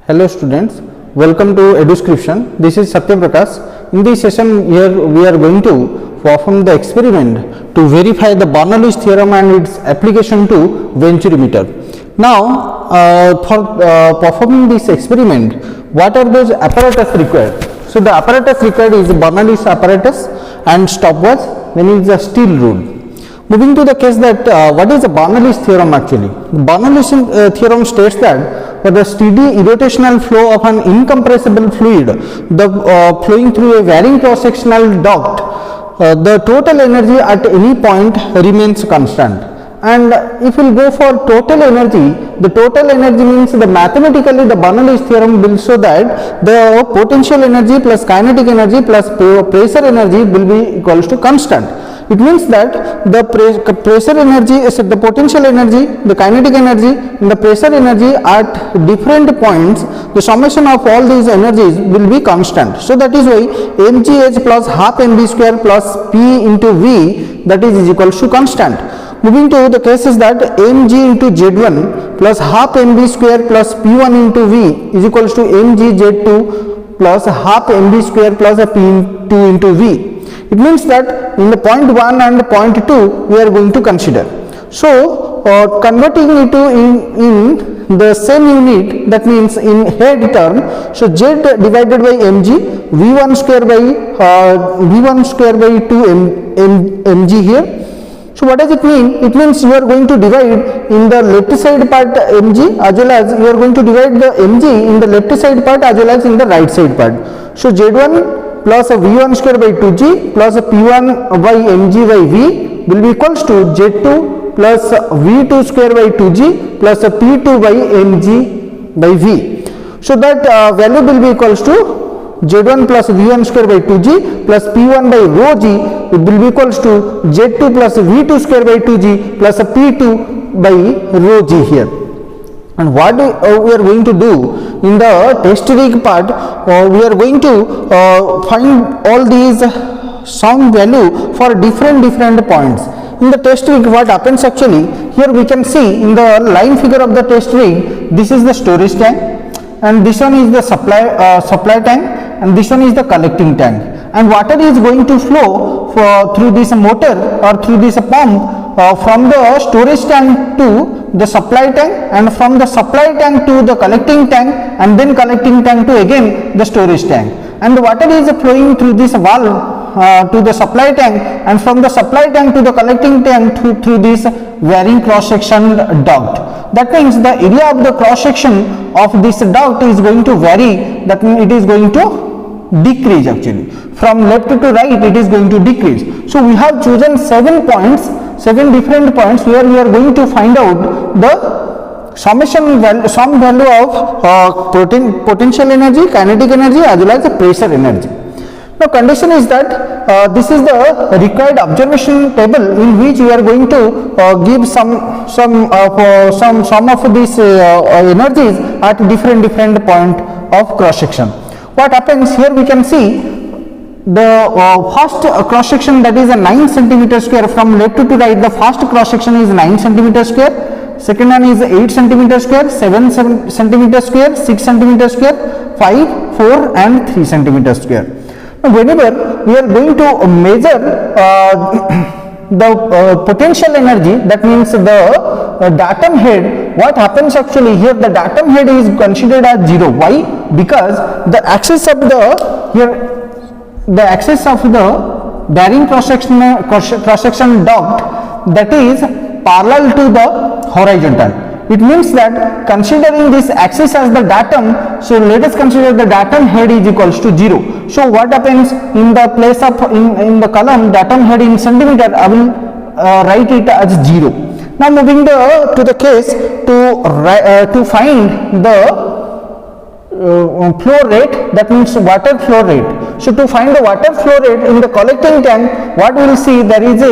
Hello students, welcome to Eduscription. This is Satya Prakash. In this session here we are going to perform the experiment to verify the Bernoulli's theorem and its application to Venturimeter. Now for performing this experiment, what are those apparatus required? So the apparatus required is Bernoulli's apparatus and stopwatch, then is a steel rule. Moving to the case that what is the Bernoulli's theorem actually? Bernoulli's theorem states that for the steady irrotational flow of an incompressible fluid flowing through a varying cross-sectional duct, the total energy at any point remains constant. And if we will go for total energy, the total energy means mathematically the Bernoulli's theorem will show that the potential energy plus kinetic energy plus pressure energy will be equals to constant. It means that the pressure energy is the potential energy, the kinetic energy and the pressure energy at different points, the summation of all these energies will be constant. So that is why mgh plus half mv square plus p into v, that is equals to constant. Moving to the case is that mg into z1 plus half mv square plus p1 into v is equals to mg z2 plus half mv square plus p2 into v. It means that in the point 1 and point 2 we are going to consider. So converting it to in the same unit, that means in head term, so z divided by mg, v1 square by 2 mg here. So what does it mean? It means you are going to divide in the left side part mg as well as you are going to divide the mg in the left side part as well as in the right side part. So z1 plus v1 square by 2g plus p1 by mg by v will be equals to z2 plus v2 square by 2g plus p2 by mg by v. So that value will be equals to z1 plus v1 square by 2g plus p1 by rho g will be equals to z2 plus v2 square by 2g plus p2 by rho g here. And what we are going to do in the test rig part, we are going to find all these sound value for different points. In the test rig, what happens actually, here we can see in the line figure of the test rig, this is the storage tank and this one is the supply tank and this one is the collecting tank, and water is going to flow through this motor or through this pump from the storage tank to the supply tank and from the supply tank to the collecting tank and then collecting tank to again the storage tank, and the water is flowing through this valve to the supply tank and from the supply tank to the collecting tank through this varying cross section duct. That means the area of the cross section of this duct is going to vary, that means it is going to decrease actually. From left to right it is going to decrease. So we have chosen 7 different points where we are going to find out the sum value of potential energy, kinetic energy as well as the pressure energy. Now condition is that this is the required observation table in which we are going to give some of these energies at different point of cross section. What happens here, we can see the first cross section, that is a 9 centimeter square. From left to right the first cross section is 9 centimeter square, second one is 8 centimeter square, 7 centimeter square, 6 centimeter square, 5, 4 and 3 centimeter square. Now whenever we are going to measure the potential energy, that means the datum head, what happens actually here, the datum head is considered as 0. Why? Because the axis of the axis of the bearing cross section duct, that is parallel to the horizontal. It means that considering this axis as the datum, so let us consider the datum head is equals to 0. So what happens in the place of in the column datum head in centimeter, I will write it as 0. Now moving to the case to find the flow rate, that means water flow rate. So to find the water flow rate in the collecting tank, what we will see, there is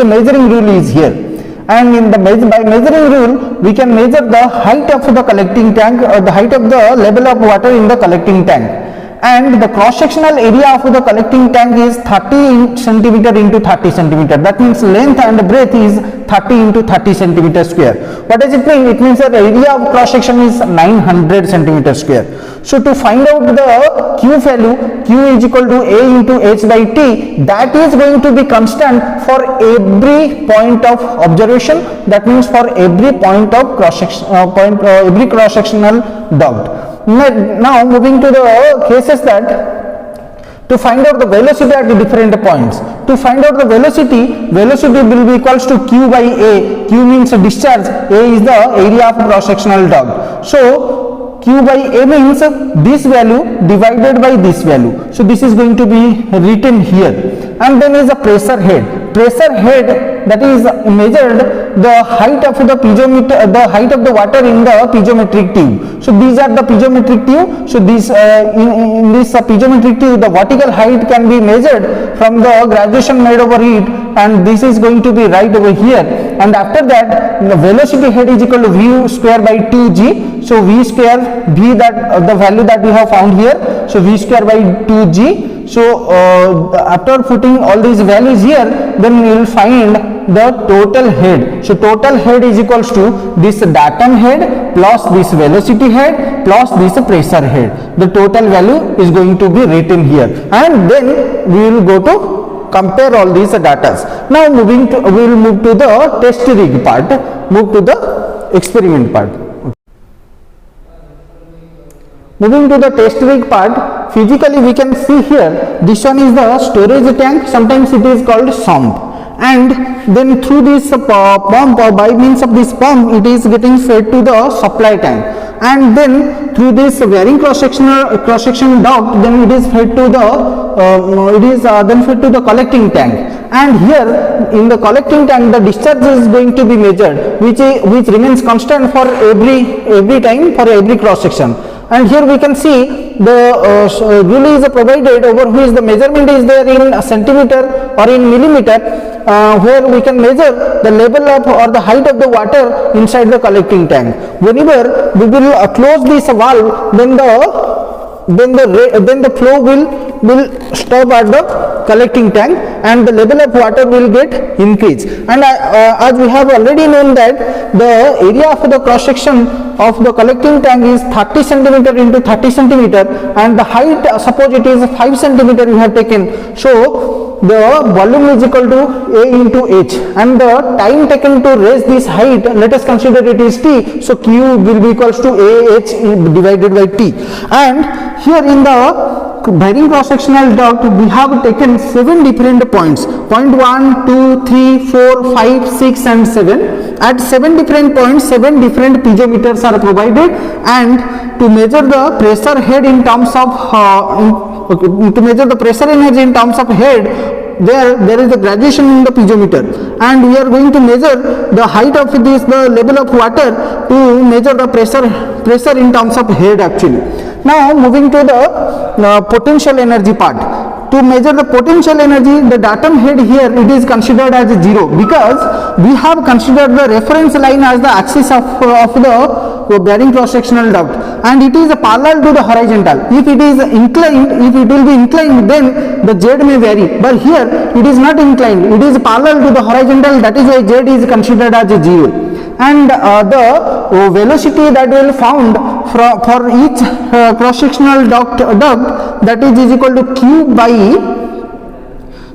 a measuring rule is here, and in the by measuring rule we can measure the height of the collecting tank or the height of the level of water in the collecting tank, and the cross sectional area of the collecting tank is 30 centimeter into 30 centimeter. That means length and breadth is 30 into 30 centimeter square. What does it mean? It means the area of cross section is 900 centimeter square. So to find out the Q value, Q is equal to A into H by T, that is going to be constant for every point of observation. That means for every point of cross section, every cross sectional duct. Now moving to the cases that to find out the velocity at the different points. To find out the velocity will be equals to Q by A. Q means a discharge, A is the area of cross sectional duct. So Q by A means this value divided by this value. So this is going to be written here. And then is a pressure head. Pressure head, that is measured the height of the piezometer, the height of the water in the piezometric tube. So these are the piezometric tube. So this in this piezometric tube, the vertical height can be measured from the graduation made over it, and this is going to be right over here. And after that, the velocity head is equal to v square by 2g. So v square, v that the value that we have found here. So v square by 2g. So after putting all these values here, then we will find the total head. So total head is equals to this datum head plus this velocity head plus this pressure head. The total value is going to be written here, and then we will go to compare all these data. Now we will move to the test rig part, move to the experiment part. Moving to the test rig part, physically we can see here, this one is the storage tank, sometimes it is called sump, and then through this pump, or by means of this pump, it is getting fed to the supply tank, and then through this varying cross section duct, then it is fed to the collecting tank. And here in the collecting tank, the discharge is going to be measured, which remains constant for every time for every cross section. And here we can see the rule is provided over which the measurement is there in centimeter or in millimeter, where we can measure the level of or the height of the water inside the collecting tank. Whenever we will close this valve, then the flow will stop at the collecting tank, and the level of water will get increased. And as we have already known that the area of the cross section of the collecting tank is 30 centimeter into 30 centimeter, and the height, suppose it is 5 centimeter we have taken. So the volume is equal to A into H, and the time taken to raise this height, let us consider it is T. So Q will be equals to AH divided by T. And here in the varying cross sectional duct, we have taken 7 different points, point 1, 2, 3, 4, 5, 6 and 7. At 7 different points, 7 different piezometers are provided, and to measure the pressure head in terms of to measure the pressure energy in terms of head, there is a graduation in the piezometer, and we are going to measure the height of this, the level of water, to measure the pressure in terms of head actually. Now moving to the potential energy part. To measure the potential energy, the datum head here, it is considered as 0, because we have considered the reference line as the axis of the bearing cross sectional duct, and it is parallel to the horizontal. If it is inclined, if it will be inclined, then the Z may vary, but here it is not inclined, it is parallel to the horizontal, that is why Z is considered as 0. And the velocity that will found for each cross sectional duct, that is equal to Q by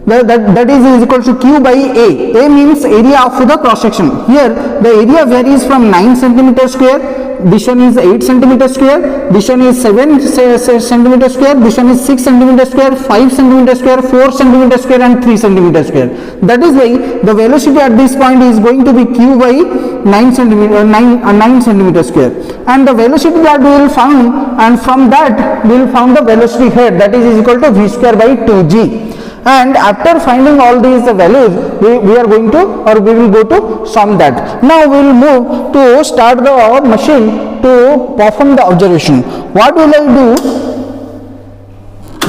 that is equal to Q by A. A means area of the cross section. Here the area varies from 9 centimeter square, this one is 8 centimeter square, this one is 7 centimeter square, this one is 6 centimeter square, 5 centimeter square, 4 centimeter square and 3 centimeter square. That is why the velocity at this point is going to be Q by 9 centimeter square, and the velocity that we will found, and from that we will found the velocity head, that is equal to v square by 2g. And after finding all these values, we are going to, or we will go to sum that. Now we will move to start the machine to perform the observation. What will I do?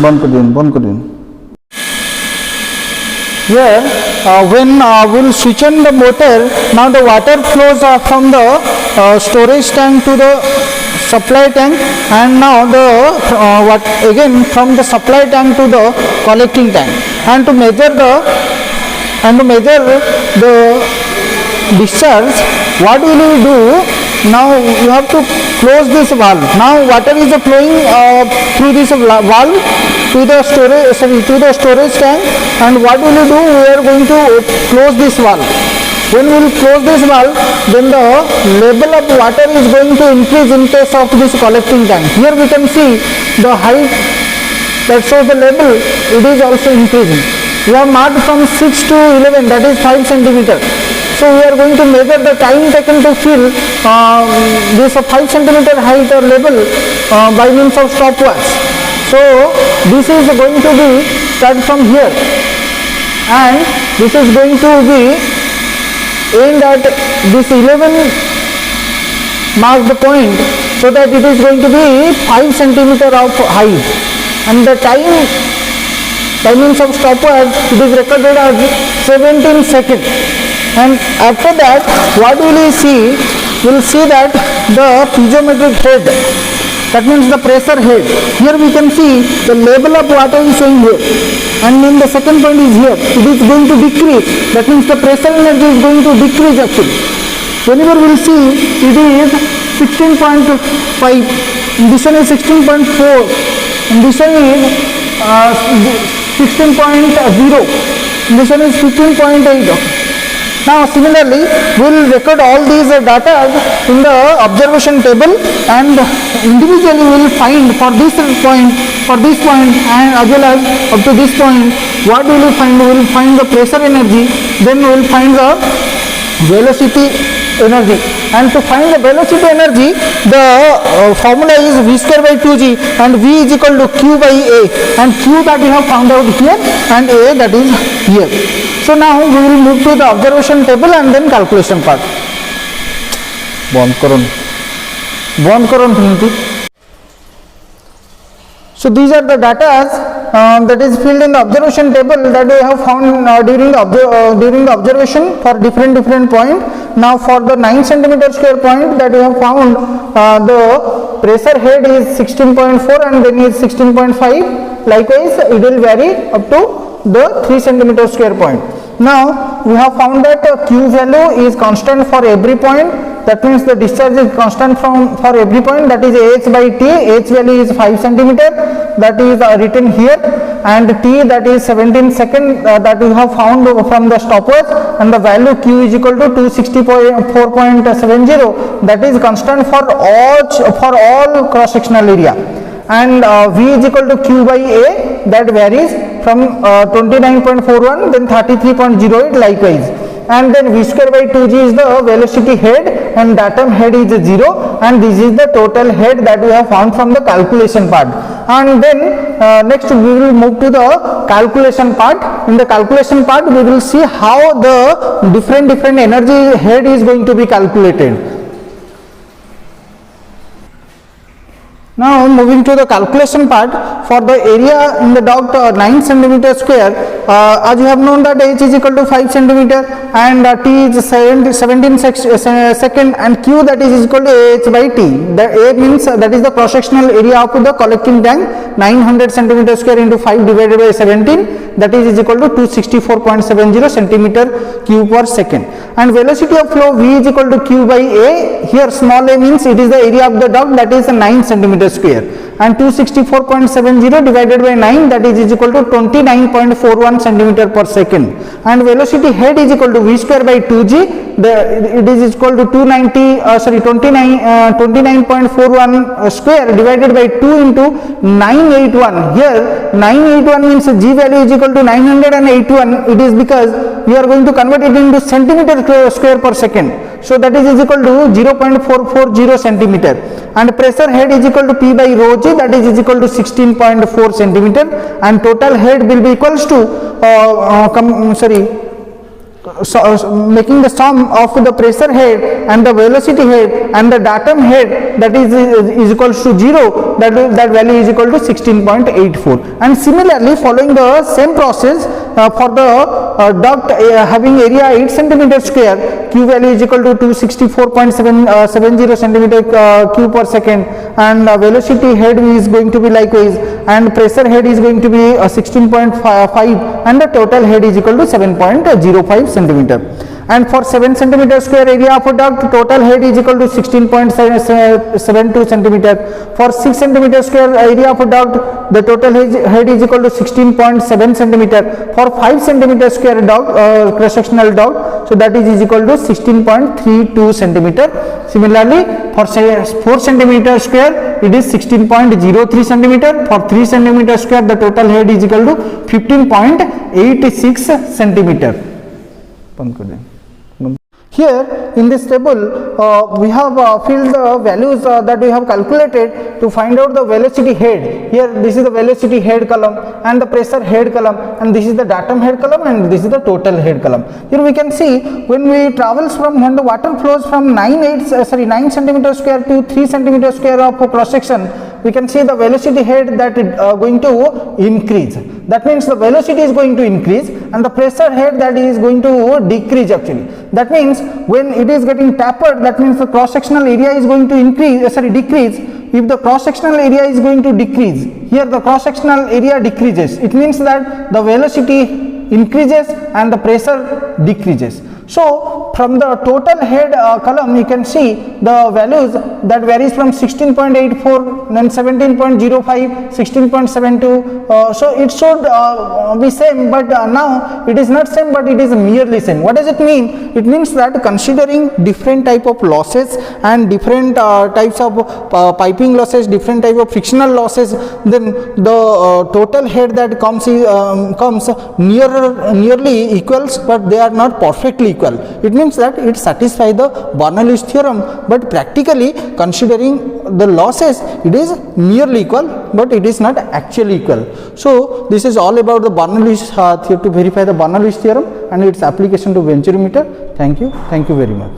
Bond kar Here when we will switch on the motor, now the water flows from the storage tank to the supply tank, and now the again from the supply tank to the collecting tank, and to measure the discharge, what will you do? Now you have to close this valve. Now water is flowing through this valve to the storage tank, and what will you do? We are going to close this valve. When we will close this valve, then the level of water is going to increase in case of this collecting tank. Here we can see the height that shows the level, it is also increasing. We have marked from 6 to 11, that is 5 centimeter. So we are going to measure the time taken to fill this 5 centimeter height or level by means of stopwatch. So this is going to be start from here, and this is going to be aimed at this 11 mark the point, so that it is going to be 5 centimeter of height, and the time by means of stopwatch it is recorded as 17 seconds. And after that, what will we see? We will see that the piezometric head, that means the pressure head. Here we can see the level of water is showing here, and in the second point is here. It is going to decrease. That means the pressure energy is going to decrease actually. Whenever we will see, it is 16.5. This one is 16.4. And this one is 16.0. This one is 15.8. Now similarly, we will record all these data in the observation table, and individually we will find for this point, and as well as up to this point, what we will find? We will find the pressure energy, then we will find the velocity energy. And to find the velocity energy, the formula is v square by 2g, and v is equal to q by a, and q that we have found out here, and a that is here. So now we will move to the observation table and then calculation part. So these are the data that is filled in the observation table that we have found during the observation for different point. Now for the 9 centimeter square point that we have found, the pressure head is 16.4 and then is 16.5. Likewise, it will vary up to the 3 centimeter square point. Now we have found that Q value is constant for every point. That means the discharge is constant for every point, that is H by T. H value is 5 centimeter, that is written here, and T that is 17 seconds that we have found from the stopwatch, and the value Q is equal to 264.70, that is constant for all cross sectional area. And V is equal to Q by A, that varies from 29.41 then 33.08 likewise. And then V square by 2g is the velocity head, and datum head is 0, and this is the total head that we have found from the calculation part. And then next we will move to the calculation part. In the calculation part we will see how the different energy head is going to be calculated. Now moving to the calculation part, for the area in the duct 9 centimeter square, as you have known that H is equal to 5 centimeter and T is 17 second, and Q that is equal to H by T. The A means that is the cross sectional area of the collecting tank, 900 centimeter square into 5 divided by 17, that is equal to 264.70 centimeter cube per second. And velocity of flow V is equal to Q by A. Here small a means it is the area of the duct, that is 9 centimeter square, and 264.70 divided by 9, that is equal to 29.41 centimeter per second. And velocity head is equal to V square by 2g, it is equal to 29.41 square divided by 2 into 981. Here 981 means G value is equal to 981. It is because we are going to convert it into centimeter square per second. So that is equal to 0.440 centimeter, and pressure head is equal to P by rho G, that is equal to 16.4 centimeter, and total head will be equals to making the sum of the pressure head and the velocity head and the datum head, that is equals to 0, that value is equal to 16.84. and similarly following the same process for the duct having area 8 centimeter square, Q value is equal to 264.70 centimeter cube per second, and velocity head is going to be likewise, and pressure head is going to be 16.5, and the total head is equal to 7.05 centimeter. And for 7 centimeter square area of a duct, total head is equal to 16.72 centimeter. For 6 centimeter square area of a duct, the total head is equal to 16.7 centimeter. For 5 centimeter square duct, cross sectional duct, so that is equal to 16.32 centimeter. Similarly, for 4 centimeter square, it is 16.03 centimeter. For 3 centimeter square, the total head is equal to 15.86 centimeter. Here in this table we have filled the values that we have calculated to find out the velocity head. Here this is the velocity head column and the pressure head column, and this is the datum head column, and this is the total head column. Here we can see when when the water flows from 9 centimeter square to 3 centimeter square of cross section, we can see the velocity head that is going to increase. That means the velocity is going to increase and the pressure head that is going to decrease actually. That means when it is getting tapered, that means the cross sectional area is going to decrease. If the cross sectional area is going to decrease, here the cross sectional area decreases, it means that the velocity increases and the pressure decreases. So from the total head column you can see the values that varies from 16.84, then 17.05, 16.72. So it should be same, but now it is not same, but it is merely same. What does it mean? It means that considering different type of losses and different types of piping losses, different type of frictional losses, then the total head that comes nearly equals, but they are not perfectly equal. It means that it satisfies the Bernoulli's theorem, but practically considering the losses, it is nearly equal, but it is not actually equal. So this is all about the Bernoulli's to verify the Bernoulli's theorem and its application to Venturimeter. Thank you very much.